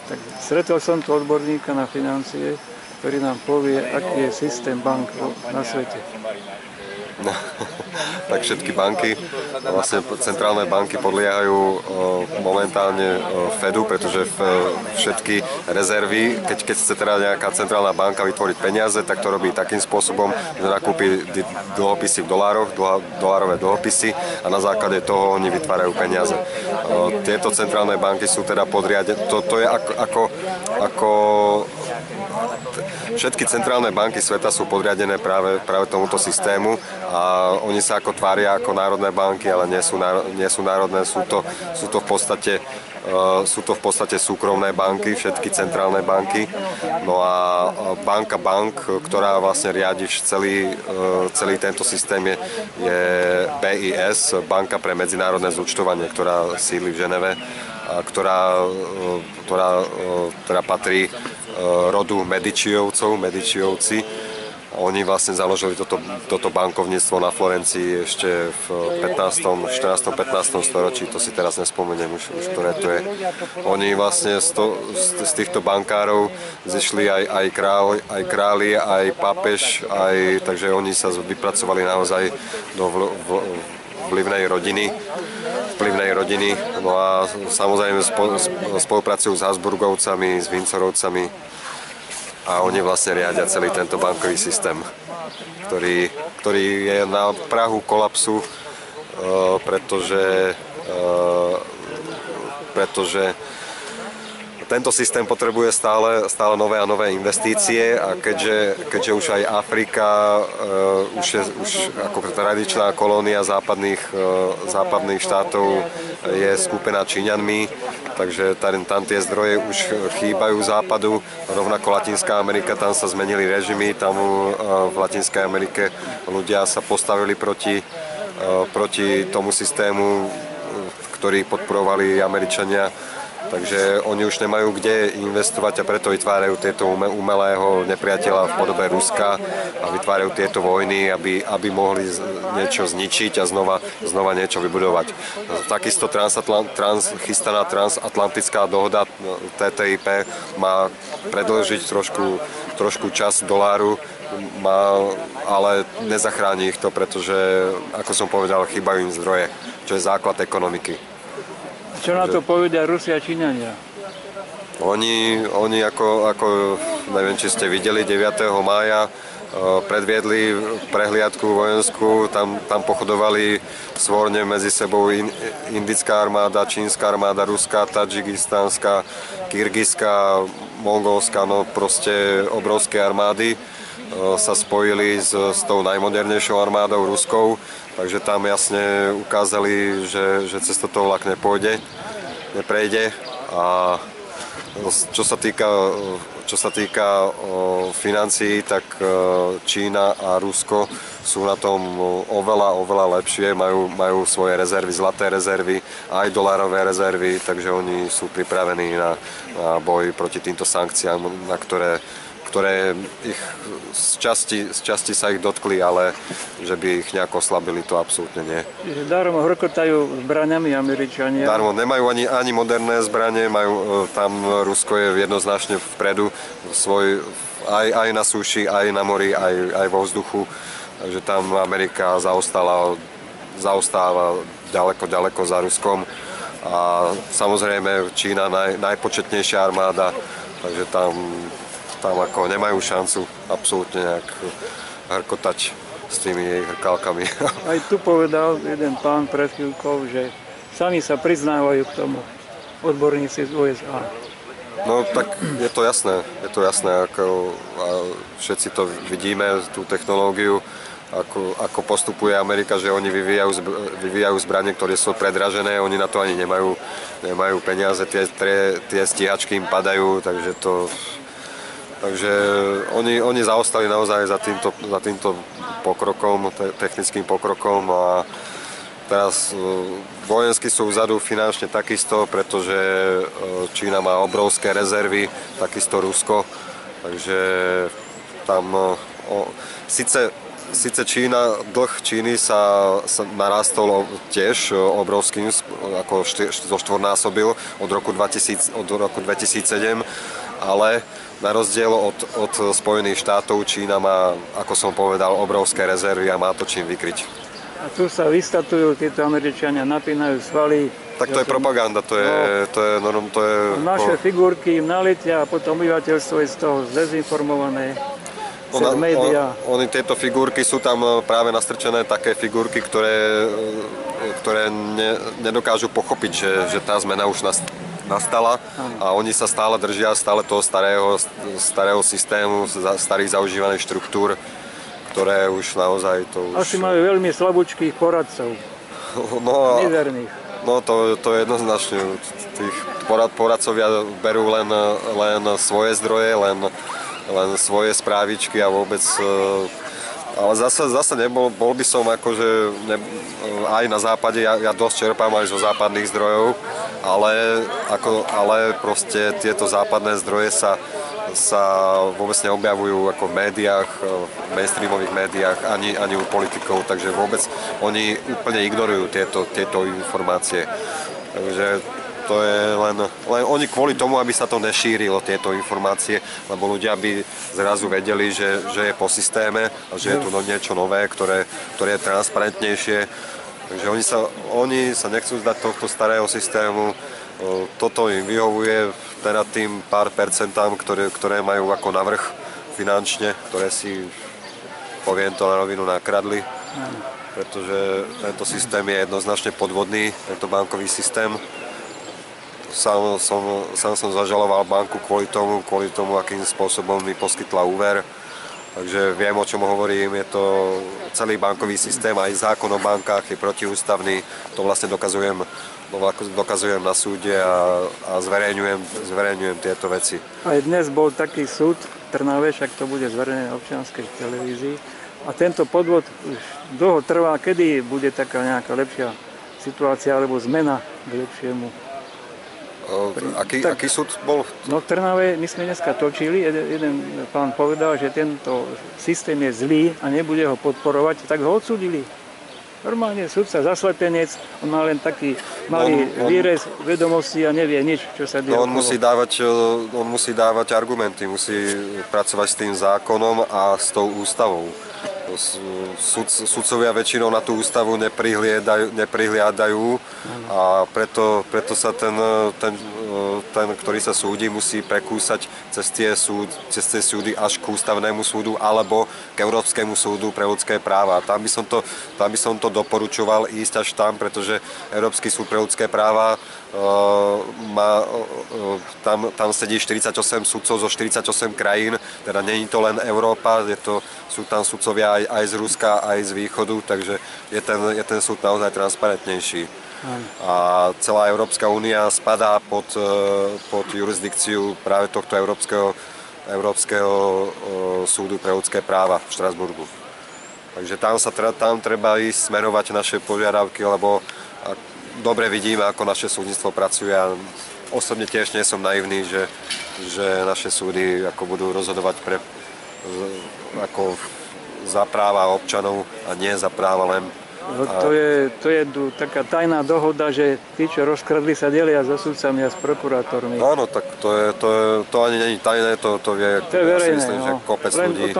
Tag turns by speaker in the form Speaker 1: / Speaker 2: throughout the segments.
Speaker 1: Tak stretol som tu odborníka na financie, ktorý nám povie, aký je systém bank na svete.
Speaker 2: No, tak všetky banky, vlastne centrálne banky podliehajú momentálne Fedu, pretože všetky rezervy, keď chce teda nejaká centrálna banka vytvoriť peniaze, tak to robí takým spôsobom, že nakúpi dlhopisy v dolároch, dolárové dlhopisy a na základe toho oni vytvárajú peniaze. Tieto centrálne banky sú teda podriadené, to je ako všetky centrálne banky sveta sú podriadené práve tomuto systému a oni sa ako tvária ako národné banky, ale nie sú národné, sú to v podstate súkromné banky, všetky centrálne banky. No a bank, ktorá vlastne riadi celý tento systém je BIS, Banka pre medzinárodné zúčtovanie, ktorá sídli v Ženeve, ktorá patrí rodu Medičiovci. Oni vlastne založili toto bankovníctvo na Florencii ešte v 14. 15. storočí, to si teraz nespomeniem už ktoré to je. Oni vlastne z týchto bankárov zišli aj králi, aj pápež, takže oni sa vypracovali naozaj do vplyvnej rodiny. No a samozrejme spolupracujú s Habsburgovcami, s Windsorovcami a oni vlastne riadia celý tento bankový systém, ktorý je na prahu kolapsu, pretože tento systém potrebuje stále nové a nové investície a keďže už aj Afrika už ako tradičná kolónia západných štátov je skúpená Číňanmi, takže tam tie zdroje už chýbajú západu, rovnako Latinská Amerika, tam sa zmenili režimy, tam v Latinskej Amerike ľudia sa postavili proti tomu systému, ktorý podporovali Američania. Takže oni už nemajú kde investovať a preto vytvárajú tieto umelého nepriateľa v podobe Ruska a vytvárajú tieto vojny, aby mohli niečo zničiť a znova niečo vybudovať. Takisto chystaná transatlantická dohoda TTIP má predĺžiť trošku čas doláru, ale nezachráni ich to, pretože, ako som povedal, chýbajú im zdroje, čo je základ ekonomiky.
Speaker 1: Čo na to povedia Rusi a Číňania?
Speaker 2: Oni ako neviem, či ste videli, 9. mája predviedli prehliadku vojenskú, tam pochodovali svorne medzi sebou indická armáda, čínska armáda, ruská, tadžikistánska, kyrgyzská, mongolská, no proste obrovské armády sa spojili s tou najmodernejšou armádou ruskou, takže tam jasne ukázali, že cez toto vlak neprejde. A čo sa týka financií, tak Čína a Rusko sú na tom oveľa lepšie, majú svoje rezervy, zlaté rezervy, aj dolárové rezervy, takže oni sú pripravení na boj proti týmto sankciám, na ktoré ich z časti sa ich dotkli, ale že by ich nejako oslabili, to absolútne nie.
Speaker 1: Čiže darmo hrkotajú zbraňami Američania.
Speaker 2: Darmo, nemajú ani moderné zbranie, tam Rusko je jednoznačne vpredu, aj na súši, aj na mori, aj vo vzduchu, takže tam Amerika zaostáva ďaleko za Ruskom a samozrejme Čína najpočetnejšia armáda, takže tam ako nemajú šancu absolútne nejak hrkotať s tými jej hrkálkami.
Speaker 1: Aj tu povedal jeden pán pred chvíľkou, že sami sa priznávajú k tomu odborníci z USA.
Speaker 2: No tak je to jasné, ako všetci to vidíme, tú technológiu, ako postupuje Amerika, že oni vyvíjajú zbranie, ktoré sú predražené, oni na to ani nemajú peniaze, tie stíhačky im padajú, Takže oni zaostali naozaj za týmto pokrokom, technickým pokrokom a teraz vojensky sú vzadu, finančne takisto, pretože Čína má obrovské rezervy, takisto Rusko, takže tam síce Síce Čína, dlh Číny sa narastol tiež obrovským, ako zoštvornásobil od roku 2007, ale na rozdiel od Spojených štátov Čína má, ako som povedal, obrovské rezervy a má to čím vykryť.
Speaker 1: A tu sa vystatujú títo Američania, napínajú svaly.
Speaker 2: Tak to je propaganda, to je
Speaker 1: Naše figurky im naletia a potom obyvateľstvo je z toho zdezinformované.
Speaker 2: Oni tieto figurky sú tam práve nastrčené také figurky, ktoré nedokážu pochopiť, že tá zmena už nastala a oni sa stále držia toho starého systému, starých zaužívaných štruktúr, ktoré už naozaj to už...
Speaker 1: Asi majú veľmi slabúčkých poradcov, mizerných.
Speaker 2: No to je jednoznačne. Tých poradcovia berú len svoje zdroje, len svoje správičky a vôbec... Ale zase bol by som akože aj na západe, ja dosť čerpám aj zo západných zdrojov, ale proste tieto západné zdroje sa vôbec neobjavujú ako v médiách, v mainstreamových médiách, ani u politikov, takže vôbec oni úplne ignorujú tieto informácie. Takže to je len oni kvôli tomu, aby sa to nešírilo, tieto informácie, lebo ľudia by zrazu vedeli, že je po systéme a že je tu niečo nové, ktoré je transparentnejšie. Takže oni sa nechcú zdať tohto starého systému. Toto im vyhovuje teda tým pár percentám, ktoré majú ako navrch finančne, ktoré si, poviem to na rovinu, nakradli. Pretože tento systém je jednoznačne podvodný, tento bankový systém. Sám som zažaloval banku kvôli tomu, akým spôsobom mi poskytla úver. Takže viem, o čom hovorím. Je to celý bankový systém, aj zákon o bankách je protiústavný. To vlastne dokazujem na súde a zverejňujem tieto veci.
Speaker 1: Aj dnes bol taký súd v Trnave, však to bude zverejnené v občianskej televízii. A tento podvod už dlho trvá. Kedy bude taká nejaká lepšia situácia alebo zmena k lepšiemu?
Speaker 2: Aký súd bol?
Speaker 1: No v Trnave my sme dneska točili, jeden pán povedal, že tento systém je zlý a nebude ho podporovať, tak ho odsúdili. Normálne súdca zaslepenec, on má len taký malý výrez vedomostí a nevie nič, čo sa deje.
Speaker 2: On musí dávať argumenty, musí pracovať s tým zákonom a s tou ústavou. Sudcovia väčšinou na tú ústavu neprihliadajú a preto sa ten, ktorý sa súdi, musí prekúsať cez tie súdy až k ústavnému súdu alebo k Európskemu súdu pre ľudské práva. Tam by som to doporučoval ísť až tam, pretože Európsky súd pre ľudské práva tam sedí 48 sudcov zo 48 krajín, teda nie je to len Európa, sú tam sudcovia aj z Ruska, aj z východu, takže je ten súd naozaj transparentnejší. A celá Európska únia spadá pod jurisdikciu práve tohto Európskeho súdu pre ľudské práva v Štrasburgu. Takže tam treba ísť smerovať naše požiadavky, lebo dobre vidíme, ako naše súdnictvo pracuje a osobne tiež nie som naivný, že naše súdy ako budú rozhodovať ako za práva občanov a nie za práva len...
Speaker 1: To je taká tajná dohoda, že tí, čo rozkradli, sa delia so sudcami a s prokurátormi.
Speaker 2: Áno, tak to ani nie je tajné, to vie,
Speaker 1: to je verejné,
Speaker 2: myslím, že kopec ľudí.
Speaker 1: O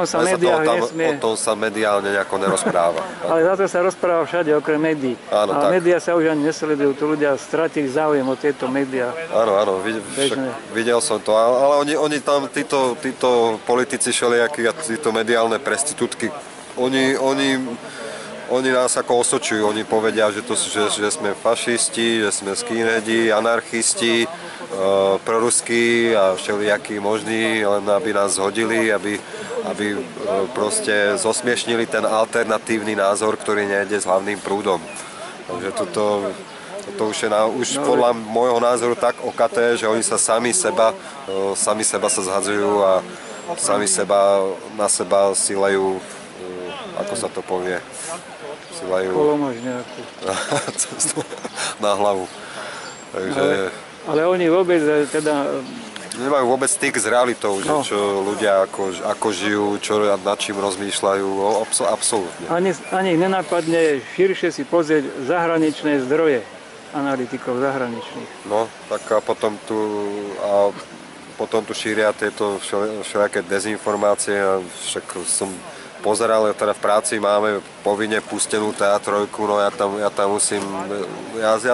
Speaker 2: tom sa mediálne nejako nerozpráva.
Speaker 1: Ale za to sa rozpráva všade, okrem médií.
Speaker 2: Áno,
Speaker 1: a médiá sa už ani nesledujú, tu ľudia stratili záujem o tieto médiá.
Speaker 2: Áno, videl som to, ale oni tam, títo politici všelijakí a títo mediálne prestitútky, oni nás ako osočujú, oni povedia, že sme fašisti, že sme skinheadi, anarchisti, proruskí a všelijakí možní, len aby nás zhodili, aby proste zosmiešnili ten alternatívny názor, ktorý nejde s hlavným prúdom. Takže toto už je podľa môjho názoru tak okaté, že oni sa sami seba sa zhadzujú a sami na seba silajú, ako sa to povie,
Speaker 1: kolomož nejakú.
Speaker 2: Na hlavu. Takže...
Speaker 1: Ale oni vôbec teda
Speaker 2: Nemajú vôbec styk s realitou, že čo ľudia ako žijú, čo nad čím rozmýšľajú, absolútne.
Speaker 1: Ani ich nenapadne širšie si pozrieť zahraničné zdroje analytikov zahraničných.
Speaker 2: No, tak a potom tu šíria tieto všelijaké dezinformácie a však som pozeral, teda v práci máme povinne pustenú teatrojku, no ja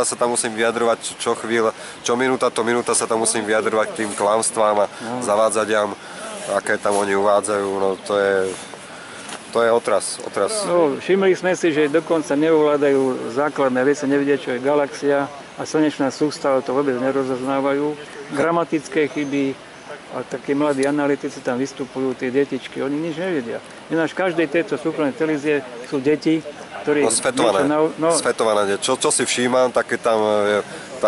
Speaker 2: sa tam musím vyjadrovať čo chvíľa, čo minúta to minúta sa tam musím vyjadrovať k tým klamstvám a zavádzadiam, aké tam oni uvádzajú, no to je otras.
Speaker 1: No, všimli sme si, že dokonca neovládajú základné veci, nevedia, čo je galaxia a slnečná sústava, to vôbec nerozoznávajú. Gramatické chyby, a takí mladí analytici tam vystupujú, tie detičky, oni nič nevedia. Ináč v každej tejto súkromnej televízie sú deti, ktorí...
Speaker 2: Svetované. Čo si všímam, tak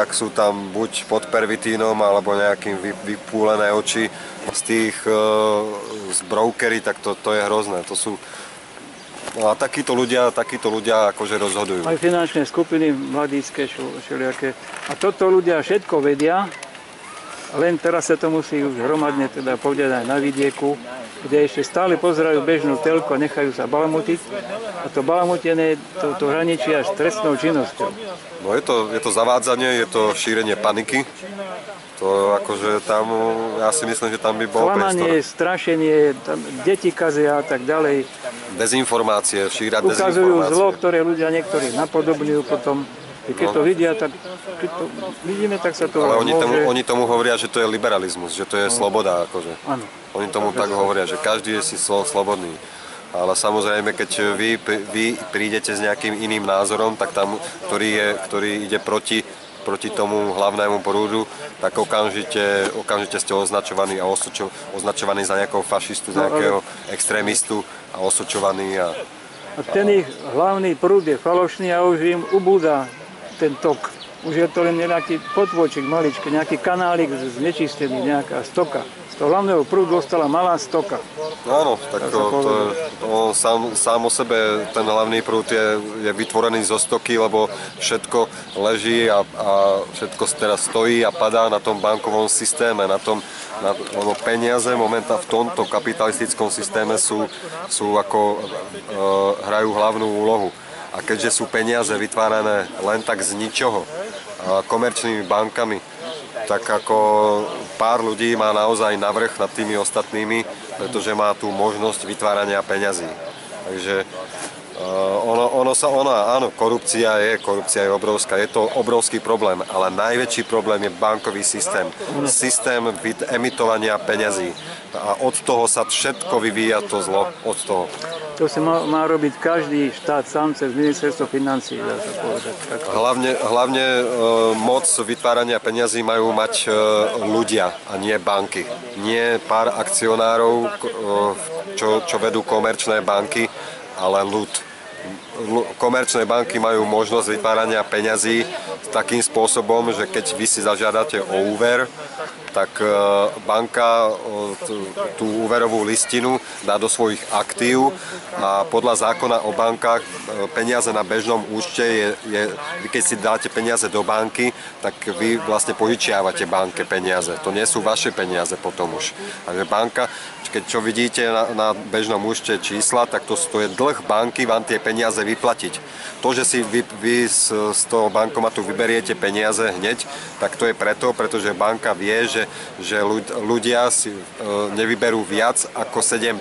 Speaker 2: sú tam buď pod pervitínom, alebo nejakým vypúlené oči z tých z brokery, tak to je hrozné. To sú... No a takíto ľudia akože rozhodujú.
Speaker 1: Aj finančné skupiny, mladícke, všelijaké. A toto ľudia všetko vedia, len teraz sa to musí už hromadne teda povedať aj na vidieku, kde ešte stále pozerajú bežnú telku a nechajú sa balamutiť. A to balamutenie to hraničí až trestnou činnosťou.
Speaker 2: No je to zavádzanie, je to šírenie paniky. To akože tam, ja si myslím, že tam by bolo
Speaker 1: klamanie, strašenie, tam deti kazia a tak ďalej.
Speaker 2: Dezinformácie, šíria dezinformácie.
Speaker 1: Ukazujú zlo, ktoré ľudia niektorí napodobňujú potom. Keď to vidia, tak keď to vidíme, tak sa to
Speaker 2: ale
Speaker 1: môže...
Speaker 2: oni tomu hovoria, že to je liberalizmus, že to je sloboda. Akože.
Speaker 1: Áno.
Speaker 2: Oni tomu tak hovoria, že každý je si slobodný. Ale samozrejme, keď vy prídete s nejakým iným názorom, tak tam, ktorý ide proti tomu hlavnému prúdu, tak okamžite ste označovaní za nejakého fašistu, za nejakého extrémistu a osočovaní. A
Speaker 1: ten ich hlavný prúd je falošný a už im ubúda ten tok. Už je to len nejaký potvočik maličký, nejaký kanálik znečistený, nejaká stoka. Z toho hlavného prúdu ostala malá stoka.
Speaker 2: Áno, tak sám o sebe ten hlavný prúd je vytvorený zo stoky, lebo všetko leží a všetko teraz stojí a padá na tom bankovom systéme, lebo peniaze v tomto kapitalistickom systéme hrajú hlavnú úlohu. A keďže sú peniaze vytvárané len tak z ničoho, komerčnými bankami, tak ako pár ľudí má naozaj navrch nad tými ostatnými, pretože má tú možnosť vytvárania peňazí. Takže áno, korupcia je obrovská, je to obrovský problém, ale najväčší problém je bankový systém. Systém emitovania peňazí. A od toho sa všetko vyvíja to zlo, od toho.
Speaker 1: To sa má robiť každý štát sám cez ministerstvo financií, dá sa povedať.
Speaker 2: Hlavne moc vytvárania peňazí majú mať ľudia a nie banky. Nie pár akcionárov, čo vedú komerčné banky, ale ľud. Komerčné banky majú možnosť vytvárania peňazí takým spôsobom, že keď vy si zažiadate o úver, tak banka tú úverovú listinu dá do svojich aktív a podľa zákona o bankách peniaze na bežnom účte vy keď si dáte peniaze do banky, tak vy vlastne požičiavate banke peniaze. To nie sú vaše peniaze potom už. Takže banka, keď čo vidíte na bežnom účte čísla, tak to je dlh banky vám tie peniaze vyplatiť. To, že si vy z toho bankomatu vyberiete peniaze hneď, tak to je pretože banka vie, že ľudia si nevyberú viac ako 7%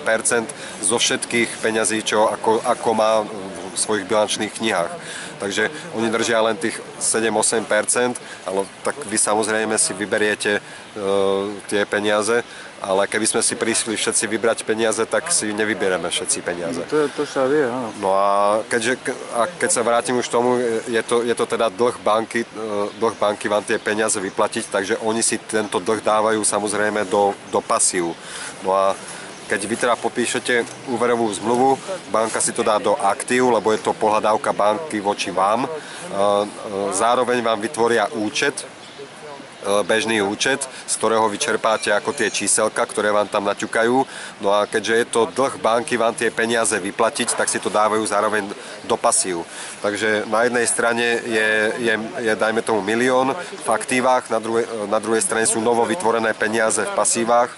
Speaker 2: zo všetkých peňazí, ako má v svojich bilančných knihách. Takže oni držia len tých 7-8%, ale tak vy samozrejme si vyberiete tie peniaze, ale keby sme si prišli všetci vybrať peniaze, tak si nevyberieme všetci peniaze.
Speaker 1: To sa vie, áno.
Speaker 2: No a keď sa vrátim už tomu, je to teda dlh banky vám tie peniaze vyplatiť, takže oni si tento dlh dávajú samozrejme do pasív. No a keď vy teda popíšete úverovú zmluvu, banka si to dá do aktív, lebo je to pohľadávka banky voči vám. Zároveň vám vytvoria účet, bežný účet, z ktorého vyčerpáte ako tie číselka, ktoré vám tam naťukajú. No a keďže je to dlh banky vám tie peniaze vyplatiť, tak si to dávajú zároveň do pasív. Takže na jednej strane je dajme tomu 1 000 000 v aktívach, na druhej strane sú novo vytvorené peniaze v pasívach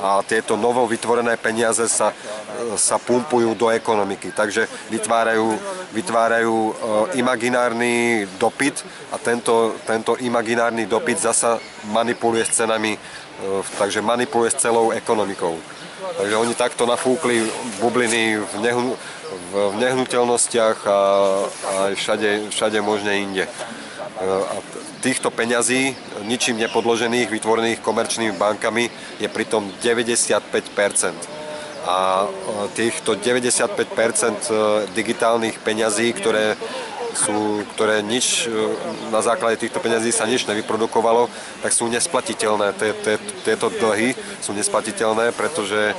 Speaker 2: a tieto novo vytvorené peniaze sa pumpujú do ekonomiky. Takže vytvárajú imaginárny dopyt a tento imaginárny dopyt zasa manipuluje s cenami, takže manipuluje s celou ekonomikou. Takže oni takto nafúkli bubliny v nehnuteľnostiach a všade možne inde. A týchto peňazí, ničím nepodložených, vytvorených komerčnými bankami, je pritom 95%. A týchto 95% digitálnych peňazí, ktoré nič, na základe týchto peňazí sa nič nevyprodukovalo, tak sú nesplatiteľné. Tieto dlhy sú nesplatiteľné, pretože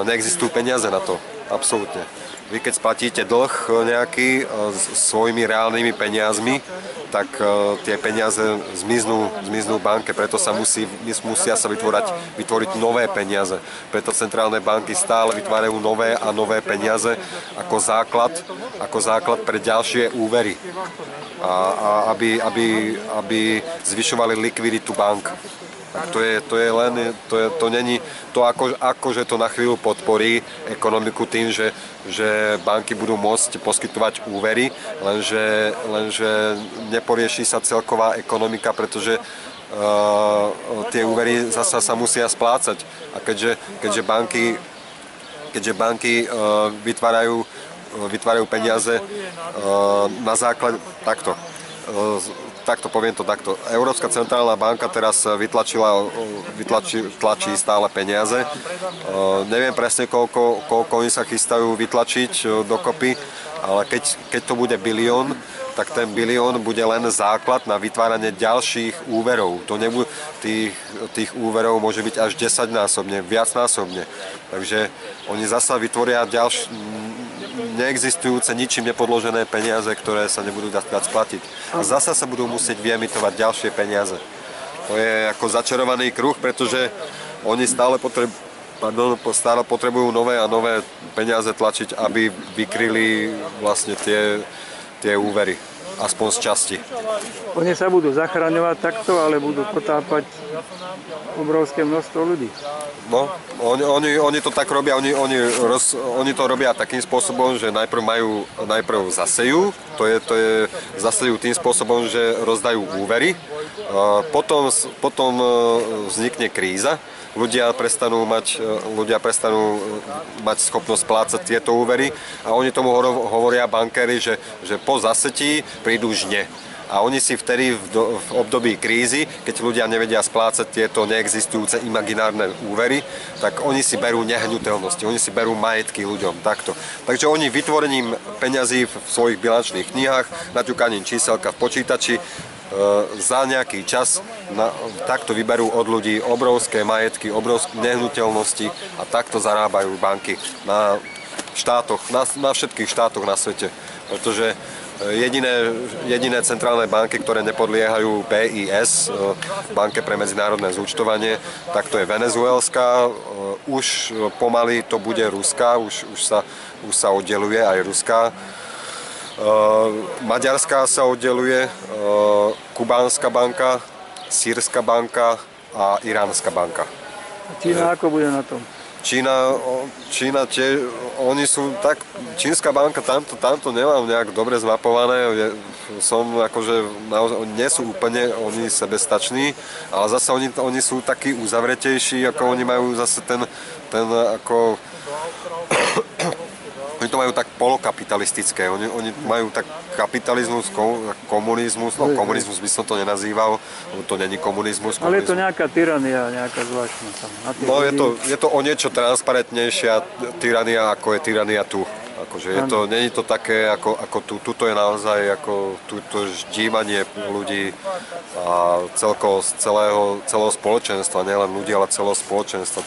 Speaker 2: neexistujú peniaze na to. Absolútne. Vy keď splatíte dlh nejaký svojimi reálnymi peniazmi, tak tie peniaze zmiznú v banke, preto musia sa vytvoriť nové peniaze. Preto centrálne banky stále vytvárajú nové a nové peniaze ako základ pre ďalšie úvery. A aby zvyšovali likviditu bank. To není to, akože to na chvíľu podporí ekonomiku tým, že banky budú môcť poskytovať úvery, lenže neporieši sa celková ekonomika, pretože tie úvery zasa sa musia splácať. A keďže banky vytvárajú peniaze na základe takto poviem to takto. Európska centrálna banka teraz tlačí stále peniaze. Neviem presne, koľko oni sa chystajú vytlačiť dokopy, ale keď to bude bilión, tak ten bilión bude len základ na vytváranie ďalších úverov. Tých úverov môže byť až 10-násobne, viacnásobne. Takže oni zasa vytvoria neexistujúce, ničím nepodložené peniaze, ktoré sa nebudú dať splatiť. A zasa sa budú musieť vyemitovať ďalšie peniaze. To je ako začarovaný kruh, pretože oni stále potrebujú nové a nové peniaze tlačiť, aby vykryli vlastne tie úvery. Aspoň z časti.
Speaker 1: Oni sa budú zachraňovať takto, ale budú potápať obrovské množstvo ľudí.
Speaker 2: No, oni to tak robia, oni to robia takým spôsobom, že najprv zasejú, zasejú tým spôsobom, že rozdajú úvery, potom vznikne kríza, ľudia prestanú mať schopnosť splácať tieto úvery a oni tomu hovoria bankéri, že po zasetí prídu žne. A oni si vtedy v období krízy, keď ľudia nevedia splácať tieto neexistujúce imaginárne úvery, tak oni si berú nehnuteľnosti, oni si berú majetky ľuďom, takto. Takže oni vytvorením peňazí v svojich bilančných knihách, naťukaním číselka v počítači, za nejaký čas takto vyberú od ľudí obrovské majetky, obrovské nehnuteľnosti a takto zarábajú banky na všetkých štátoch na svete. Pretože jediné centrálne banky, ktoré nepodliehajú BIS, Banke pre medzinárodné zúčtovanie, tak to je venezuelská, už pomaly to bude ruská, už sa oddeluje aj ruská. Maďarská sa oddeluje, kubánska banka, sýrska banka a iránska banka.
Speaker 1: Čína ako bude na tom?
Speaker 2: Čína tiež, oni sú tak, čínska banka, tamto nemám nejak dobre zmapované, nie sú úplne oni sebestační, ale zase oni sú takí uzavretejší, ako oni majú zase ten ako oni to majú tak polokapitalistické, oni majú tak kapitalizmus, komunizmus, komunizmus by som to nenazýval, lebo to není komunizmus.
Speaker 1: Ale je to nejaká tyrania, nejaká zvláštna tam.
Speaker 2: No je to o niečo transparentnejšia tyrania, ako je tyrania tu. Akože není to také, ako tu. Tuto je naozaj ako túto ždímanie ľudí a celého spoločenstva, nielen ľudí, ale celého spoločenstva.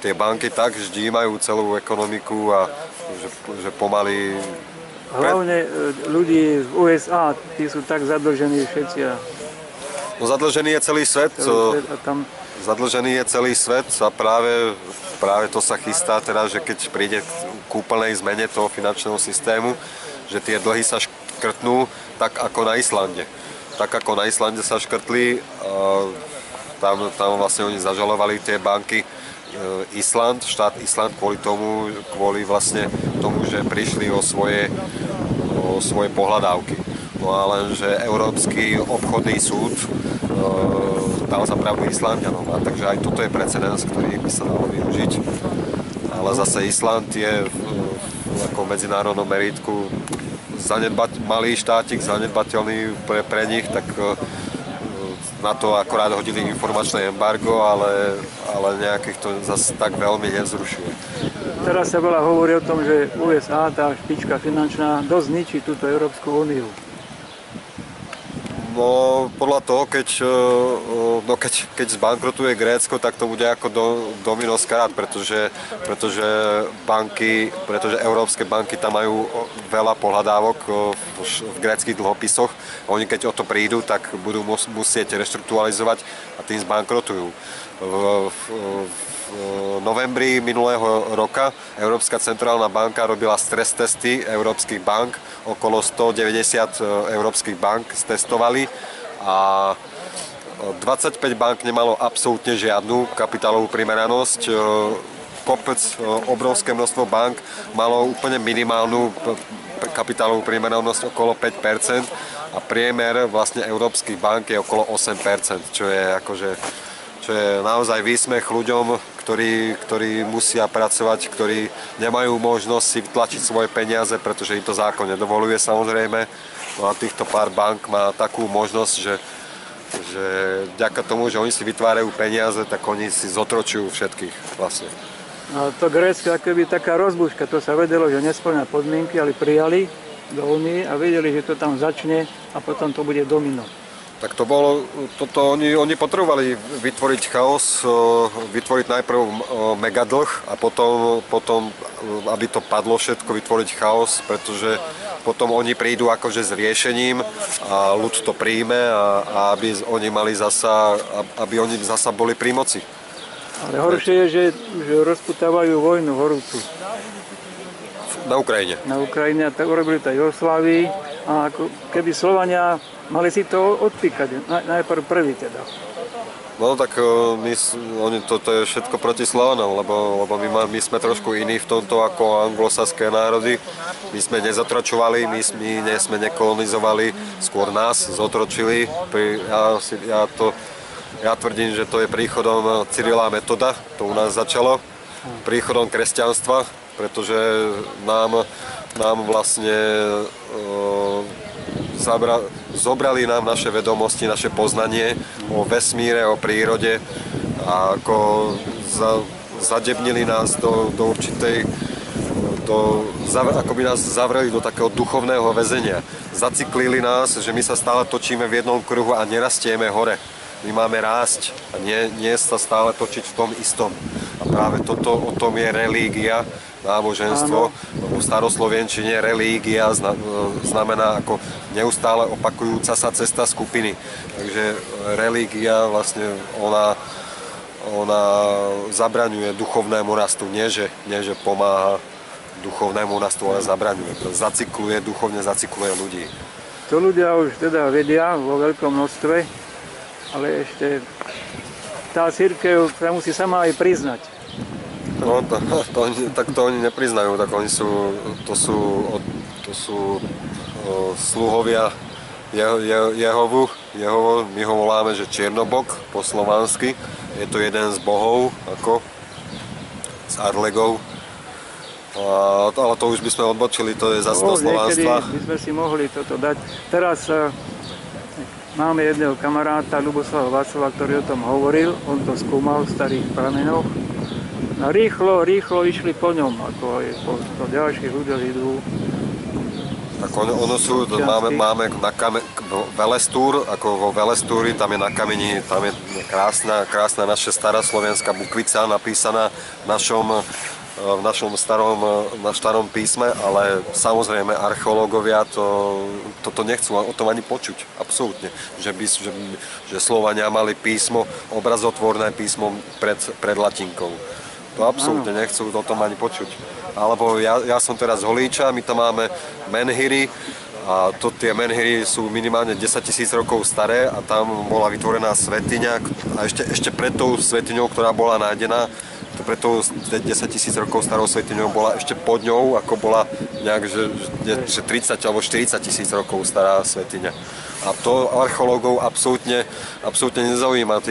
Speaker 2: Tie banky tak ždímajú celú ekonomiku a že pomaly...
Speaker 1: Hlavne ľudí v USA, tí sú tak zadlžení všetci.
Speaker 2: No zadlžený je celý svet.
Speaker 1: A tam
Speaker 2: Zadlžený je celý svet a práve to sa chystá teda, že keď príde k úplnej zmene toho finančného systému, že tie dlhy sa škrtnú tak ako na Islande. Tak ako na Islande sa škrtli, tam vlastne oni zažalovali tie banky štát Island kvôli vlastne tomu, že prišli o svoje pohľadávky. No a lenže Európsky obchodný súd dal za pravdu Islandianom, a takže aj toto je precedens, ktorý by sa dalo využiť. Ale zase Island je ako v medzinárodnom meritku malý štátik, zanedbateľný pre nich, tak na to akorát hodili informačné embargo, ale nejakých to zase tak veľmi nevzrušuje.
Speaker 1: Teraz sa veľa hovorí o tom, že USA, tá špička finančná, dosť ničí túto Európsku úniu.
Speaker 2: No podľa toho, keď zbankrotuje Grécko, tak to bude ako domino skarát, pretože európske banky tam majú veľa pohľadávok v gréckych dlhopisoch. Oni keď o to prídu, tak budú musieť reštrukturalizovať a tým zbankrotujú. V novembri minulého roka Európska centrálna banka robila stres testy európskych bank. Okolo 190 európskych bank testovali a 25 bank nemalo absolútne žiadnu kapitálovú primeranosť. Obrovské množstvo bank malo úplne minimálnu kapitálovú primeranosť okolo 5% a priemer vlastne európskych bank je okolo 8%, čo je naozaj výsmech ľuďom, ktorí musia pracovať, ktorí nemajú možnosť si vytlačiť svoje peniaze, pretože im to zákon nedovoluje samozrejme. No a týchto pár bank má takú možnosť, že vďaka tomu, že oni si vytvárajú peniaze, tak oni si zotročujú všetkých vlastne.
Speaker 1: A to Grécko akoby taká rozbuška, to sa vedelo, že nespĺňa podmienky, ale prijali do Únie a vedeli, že to tam začne a potom to bude domino.
Speaker 2: Tak to bolo, oni potrebovali vytvoriť chaos, vytvoriť najprv megadlh a potom, aby to padlo všetko, vytvoriť chaos, pretože potom oni prídu akože s riešením a ľud to príjme a aby oni zasa boli pri moci.
Speaker 1: Ale horšie je, že rozputávajú vojnu horúcu.
Speaker 2: Na Ukrajine.
Speaker 1: Na Ukrajine, tak urobili to Jugoslávii a ako keby Slovania mali si to odpíkať, najprv prvý teda.
Speaker 2: No tak toto je všetko proti Slovanom, lebo my sme trošku iní v tomto ako anglosaské národy. My sme nezotročovali, my sme nekolonizovali, skôr nás zotročili. Ja tvrdím, že to je príchodom Cyrila a Metoda, to u nás začalo, príchodom kresťanstva, pretože nám vlastne zobrali nám naše vedomosti, naše poznanie o vesmíre, o prírode a ako zadebnili nás do určitej, ako by nás zavreli do takého duchovného väzenia. Zaciklili nás, že my sa stále točíme v jednom kruhu a nerastieme hore. My máme rásť a nie sa stále točiť v tom istom. A práve o tom je relígia, náboženstvo. V staroslovenčine relígia znamená ako neustále opakujúca sa cesta skupiny. Takže relígia vlastne ona zabraňuje duchovnému rastu. Nie, že pomáha duchovnému rastu, ale zabraňuje. Duchovne zacykluje ľudí.
Speaker 1: To ľudia už teda vedia vo veľkom množstve, ale ešte tá cirkev sa musí sama aj priznať.
Speaker 2: No, tak to oni nepriznajú, tak to sú sluhovia Jehovu, my ho voláme, že Čiernobok po slovansky, je to jeden z bohov, ako z Arlegov, ale to už by sme odbočili, to je zase do slovanstva.
Speaker 1: Niekedy by sme si mohli toto dať. Teraz máme jedného kamaráta, Ľuboslava Václava, ktorý o tom hovoril, on to skúmal v starých pramenoch. A rýchlo išli po ňom, ako aj po ďalších ľuďoch idú.
Speaker 2: Tak máme na Velestúr, ako vo Velestúri, tam je na kameni, tam je krásna naša stará slovenská bukvica napísaná v v našom starom písme, ale samozrejme archeológovia toto nechcú o tom ani počuť, absolútne. Že Slovania mali písmo, obrazotvorné písmo pred latinkou. To absolútne nechcú o tom ani počuť. Alebo ja som teraz z Holíča, my tam máme menhiry, a tie menhiry sú minimálne 10 000 rokov staré a tam bola vytvorená svätyňa a ešte pred tou svätyňou, ktorá bola nájdená, pred tou 10 000 rokov starou svätyňou bola ešte pod ňou, ako bola nejak, že 30 alebo 40 000 rokov stará svätyňa. A to archeológov absolútne nezaujíma.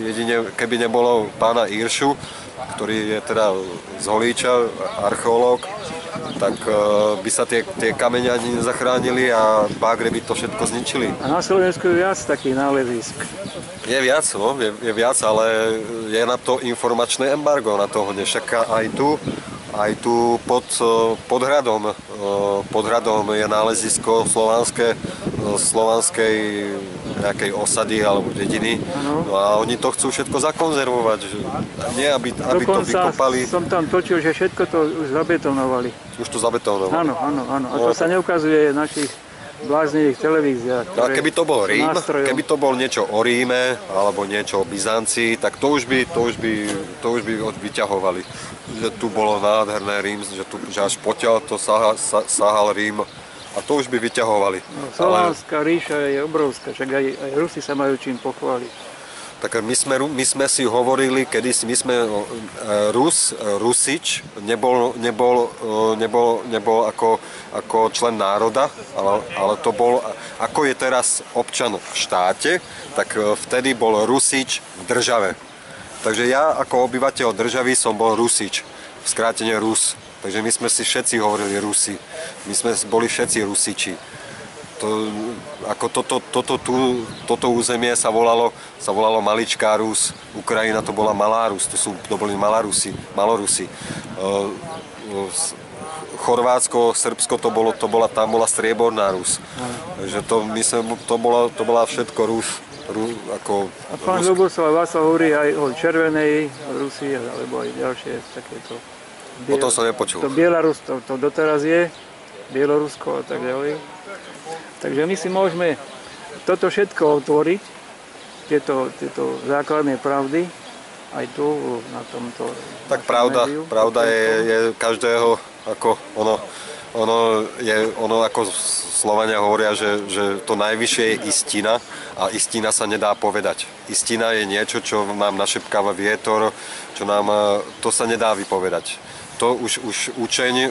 Speaker 2: Jedine, keby nebolo pána Iršu, ktorý je teda z Holíča, archeológ, tak by sa tie kamene ani nezachránili a bagre by to všetko zničili.
Speaker 1: A na Slovensku je viac takých nálezisk.
Speaker 2: Je viac, no, je viac, ale je na to informačné embargo, na toho však aj tu pod hradom je nálezisko slovanskej nejakej osady alebo dediny. No a oni to chcú všetko zakonzervovať. Nie, aby to vykopali.
Speaker 1: Som tam točil, že všetko to už zabetonovali.
Speaker 2: Už to zabetonovali.
Speaker 1: Áno. A to sa neukazuje v našich bláznivých televíziách.
Speaker 2: A keby to bol Rím, keby to bol niečo o Ríme alebo niečo o Byzancii, tak to už by vyťahovali. Že tu bolo nádherné Rím, že až potiaľ to sahal Rím. A to už by vyťahovali.
Speaker 1: No, Slovanská ríša je obrovská, však aj Rusi sa majú čím pochváliť.
Speaker 2: Tak my sme si hovorili, kedysi my sme Rusič nebol ako člen národa, ale to bol, ako je teraz občan v štáte, tak vtedy bol Rusič v države. Takže ja ako obyvateľ državy som bol Rusič, v skrátene Rus. Takže my sme si všetci hovorili Rusi. My sme boli všetci Rusiči. Toto územie sa volalo Maličká Rus. Ukrajina to bola Malá Rus. To boli Malorusi. Chorvátsko, Srbsko tam bola Strieborná Rus. Takže to bola všetko Rus.
Speaker 1: A pán Ľuboslav Václav hovorí aj o červenej Rusi, alebo aj ďalšie takéto.
Speaker 2: O tom som nepočul.
Speaker 1: To Bielorus, to doteraz je, Bielorusko a tak ďalej. Takže my si môžeme toto všetko otvoriť, tieto základné pravdy, aj tu na tomto. Tak
Speaker 2: pravda je každého, ako ono ako Slovania hovoria, že to najvyššie je istina a istina sa nedá povedať. Istina je niečo, čo nám našepkáva vietor, to sa nedá vypovedať. To už učeň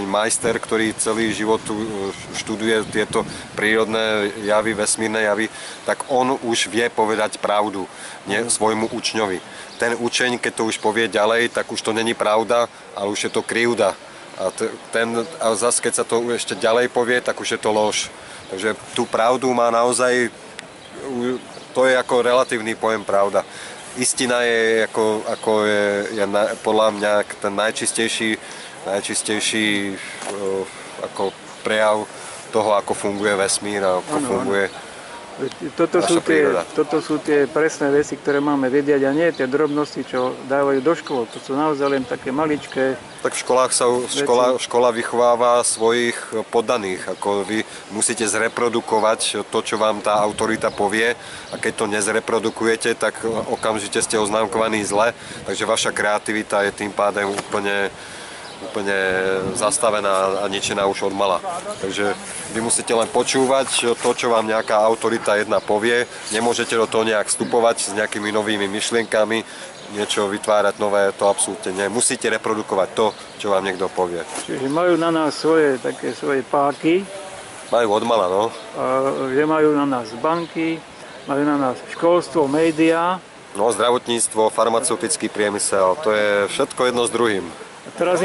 Speaker 2: majster, ktorý celý život študuje tieto prírodné javy, vesmírne javy, tak on už vie povedať pravdu svojmu učňovi. Ten učeň, keď to už povie ďalej, tak už to není pravda, ale už je to krivda. A zase, keď sa to ešte ďalej povie, tak už je to lož. Takže tú pravdu má naozaj, to je ako relatívny pojem pravda. Istina je podľa mňa ten najčistejší ako prejav toho, ako funguje vesmír a ako funguje naša príroda. Toto sú tie presné veci, ktoré máme vedieť a nie tie drobnosti, čo dávajú do škôl. To sú naozaj len také maličké. Tak v školách škola vychováva svojich poddaných. Ako vy musíte zreprodukovať to, čo vám tá autorita povie, a keď to nezreprodukujete, tak okamžite ste oznámkovaní zle. Takže vaša kreativita je tým pádem úplne zastavená a ničená už od mala. Takže vy musíte len počúvať to, čo vám nejaká autorita jedna povie. Nemôžete do toho nejak vstupovať s nejakými novými myšlienkami, niečo vytvárať nové, to absolútne nie. Musíte reprodukovať to, čo vám niekto povie. Čiže majú na nás svoje páky. Majú od mala, no.
Speaker 1: Že majú na nás banky, majú na nás školstvo, médiá.
Speaker 2: No, zdravotníctvo, farmaceutický priemysel, to je všetko jedno s druhým.
Speaker 1: A teraz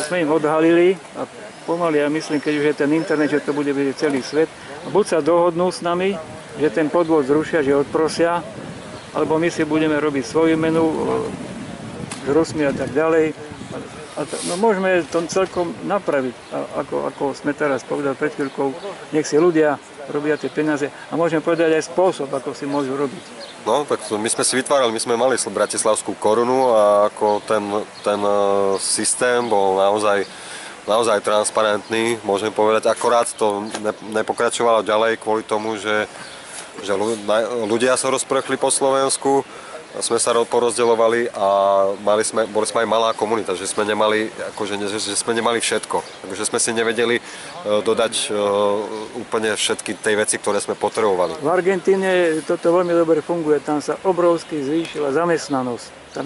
Speaker 1: sme im odhalili a pomaly, ja myslím, keď už je ten internet, že to bude vidieť celý svet, a buď sa dohodnú s nami, že ten podvod zrušia, že odprosia, alebo my si budeme robiť svoju menu s Rusmi a tak ďalej. No môžeme to celkom napraviť, ako sme teraz povedali pred chvíľkou, nech si ľudia robia tie peniaze a môžeme povedať aj spôsob, ako si môžu robiť.
Speaker 2: No, tak my sme si vytvárali, my sme mali bratislavskú korunu a ako ten systém bol naozaj transparentný, môžem povedať, akorát to nepokračovalo ďalej kvôli tomu, že ľudia sa rozprchli po Slovensku, sme sa porozdeľovali a boli sme aj malá komunita, že sme nemali, že sme nemali všetko. Takže sme si nevedeli dodať úplne všetky tej veci, ktoré sme potrebovali.
Speaker 1: V Argentíne toto veľmi dobre funguje, tam sa obrovsky zvýšila zamestnanosť. Tam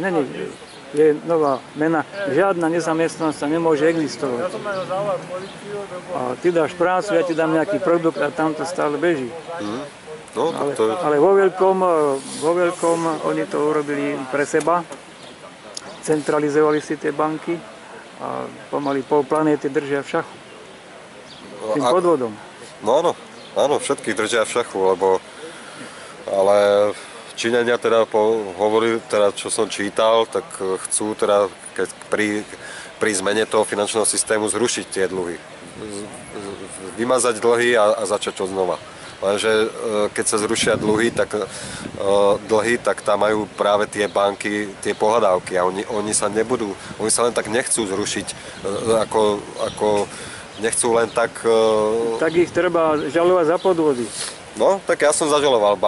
Speaker 1: je nová mena, žiadna nezamestnanosť sa nemôže existovať. A ty dáš prácu, ja ti dám nejaký produkt a tam to stále beží.
Speaker 2: No,
Speaker 1: ale vo veľkom oni to urobili pre seba, centralizovali si tie banky a pomaly pol planéty držia v šachu. Tým podvodom.
Speaker 2: No, áno, všetkých držia v šachu, ale Číňania teda hovorili, teda, čo som čítal, tak chcú teda pri zmene toho finančného systému zrušiť tie dlhy. Vymazať dlhy a začať od znova. Lenže keď sa zrušia dlhy, tak tam majú práve tie banky, tie pohľadávky a oni sa len tak nechcú zrušiť, nechcú len tak...
Speaker 1: Tak ich treba žalovať za podvody.
Speaker 2: No, tak ja som zažaloval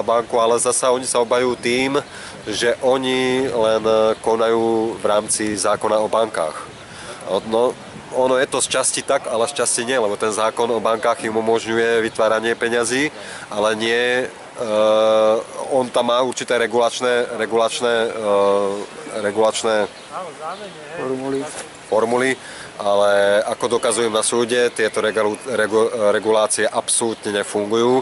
Speaker 2: banku, ale zasa oni sa obhajujú tým, že oni len konajú v rámci zákona o bankách. No, ono je to z časti tak, ale z časti nie, lebo ten zákon o bankách im umožňuje vytváranie peňazí, ale nie, on tam má určité regulačné formuly, ale ako dokazujem na súde, tieto regulácie absolútne nefungujú